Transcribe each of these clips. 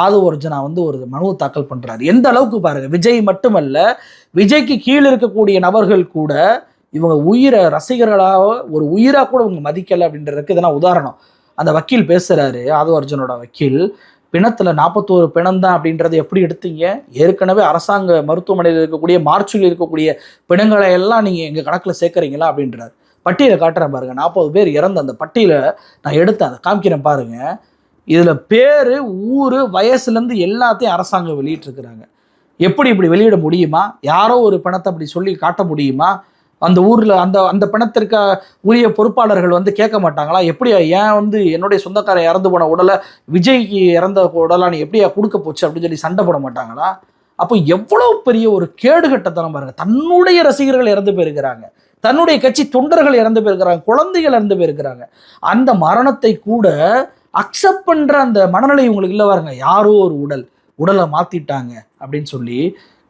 ஆதவ அர்ஜுனா வந்து ஒரு மனு தாக்கல் பண்றாரு. எந்த அளவுக்கு பாருங்க, விஜய் மட்டுமல்ல, விஜய்க்கு கீழே இருக்கக்கூடிய நபர்கள் கூட இவங்க உயிரை ரசிகர்களாக ஒரு உயிரா கூட இவங்க மதிக்கல அப்படின்றதுக்கு இதெல்லாம் உதாரணம். அந்த வக்கீல் பேசுறாரு, ஆதவ அர்ஜுனோட வக்கீல், பிணத்துல 41 பிணம் தான் அப்படின்றத எப்படி எடுத்தீங்க? ஏற்கனவே அரசாங்க மருத்துவமனையில் இருக்கக்கூடிய மார்ச்சில் இருக்கக்கூடிய பிணங்களை எல்லாம் நீங்க எங்க கணக்குல சேர்க்கறீங்களா அப்படின்றாரு. பட்டியலை காட்டுறேன் பாருங்க, 40 பேர் இறந்த அந்த பட்டியலை நான் எடுத்து அதை காமிக்கிறேன் பாருங்க. இதுல பேரு, ஊரு, வயசுல இருந்து எல்லாத்தையும் அரசாங்கம் வெளியிட்டு இருக்கிறாங்க. எப்படி இப்படி வெளியிட முடியுமா? யாரோ ஒரு பணத்தை அப்படி சொல்லி காட்ட முடியுமா? அந்த ஊர்ல அந்த அந்த பணத்திற்கு உரிய பொறுப்பாளர்கள் வந்து கேட்க மாட்டாங்களா? எப்படியா ஏன் வந்து என்னுடைய சொந்தக்காரன் இறந்து போன உடலை விஜய்க்கு இறந்த உடலா நீ எப்படியா கொடுக்க போச்சு அப்படின்னு சொல்லி சண்டை போட மாட்டாங்களா? அப்போ எவ்வளவு பெரிய ஒரு கேடுகட்டத்தனம் பாருங்க. தன்னுடைய ரசிகர்கள் இறந்து போயிருக்கிறாங்க, தன்னுடைய கட்சி தொண்டர்கள் இறந்து போயிருக்கிறாங்க, குழந்தைகள் இறந்து போயிருக்கிறாங்க. அந்த மரணத்தை கூட அக்செப்ட் பண்ற அந்த மனநிலை உங்களுக்கு இல்லை பாருங்க. யாரோ ஒரு உடலை மாத்திட்டாங்க அப்படின்னு சொல்லி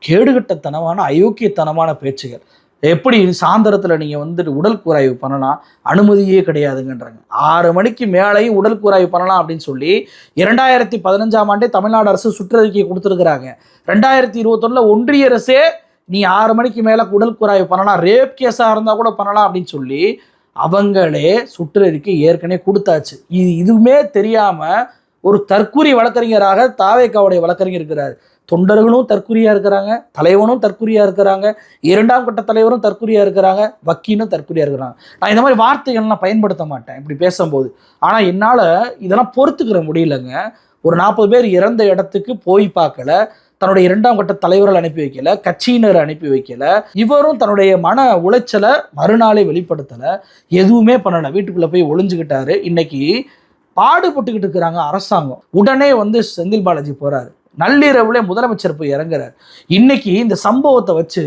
கேடுகட்டத்தனமான அயோக்கியத்தனமான பேச்சுகள். எப்படி சாயந்தரத்தில் நீங்கள் வந்துட்டு உடல் கூராய்வு பண்ணலாம், அனுமதியே கிடையாதுங்கன்றாங்க. 6 மணிக்கு மேலேயும் உடல் கூராய்வு பண்ணலாம் அப்படின்னு சொல்லி 2015ஆம் ஆண்டே தமிழ்நாடு அரசு சுற்றறிக்கை கொடுத்துருக்குறாங்க. 2021 ஒன்றிய அரசே நீ 6 மணிக்கு மேலே உடல் கூராய்வு பண்ணலாம், ரேப் கேஸாக இருந்தால் கூட பண்ணலாம் அப்படின்னு சொல்லி அவங்களே சுற்றறிக்கை ஏற்கனவே கொடுத்தாச்சு. இதுவுமே தெரியாமல் ஒரு தற்கூரி வழக்கறிஞராக தாவேக்காவுடைய வழக்கறிஞர் இருக்கிறார். தொண்டர்களும் தற்கொலையா இருக்கிறாங்க, தலைவனும் தற்கொலையா இருக்கிறாங்க, 2ஆம் கட்ட தலைவரும் தற்கொலையா இருக்கிறாங்க, வக்கீலும் தற்கொலையா இருக்கிறாங்க. நான் இந்த மாதிரி வார்த்தைகள்லாம் பயன்படுத்த மாட்டேன் இப்படி பேசும்போது. ஆனால் என்னால் இதெல்லாம் பொறுத்துக்கிற முடியலங்க. ஒரு 40 பேர் இறந்த இடத்துக்கு போய் பார்க்கல, தன்னுடைய 2ஆம் கட்ட தலைவர்கள் அனுப்பி வைக்கல, கட்சியினர் அனுப்பி வைக்கல, இவரும் தன்னுடைய மன உளைச்சலை மறுநாளே வெளிப்படுத்தலை, எதுவுமே பண்ணலை, வீட்டுக்குள்ளே போய் ஒளிஞ்சுக்கிட்டாரு. இன்னைக்கு பாடுபட்டுக்கிட்டு இருக்கிறாங்க அரசாங்கம். உடனே வந்து செந்தில் பாலாஜி போறாரு, நள்ளிரவுல முதலமைச்சர் போய் இறங்குறார். இன்னைக்கு இந்த சம்பவத்தை வச்சு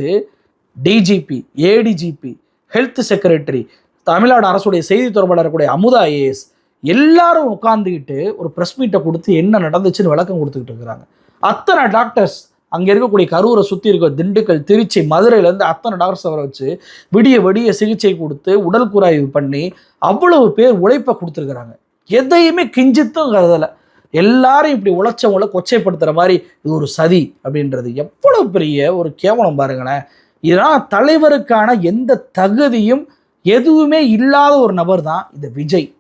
DGP, ADGP, health secretary, Tamil Nadu அரசுடைய செய்தி தொடர்பாளர் கூடிய அமுதா ஐஏஎஸ் எல்லாரும் உட்காந்துக்கிட்டு ஒரு ப்ரெஸ் மீட்டை கொடுத்து என்ன நடந்துச்சுன்னு விளக்கம் கொடுத்துக்கிட்டு இருக்கிறாங்க. அத்தனை டாக்டர்ஸ் அங்கே இருக்கக்கூடிய கரூரை சுற்றி இருக்க திண்டுக்கல், திருச்சி, மதுரையிலேருந்து அத்தனை டாக்டர்ஸ் அவரை வச்சு விடிய சிகிச்சை கொடுத்து உடல் கூராய்வு பண்ணி அவ்வளவு பேர் உழைப்பை கொடுத்துருக்குறாங்க. எதையுமே கிஞ்சித்தும் கருதலை. எல்லாரும் இப்படி உழைச்சவங்களை கொச்சைப்படுத்துகிற மாதிரி இது ஒரு சதி அப்படின்றது எவ்வளவு பெரிய ஒரு கேவலம் பாருங்களேன். இதனால் தலைவருக்கான எந்த தகுதியும் எதுவுமே இல்லாத ஒரு நபர் தான் இந்த விஜய்.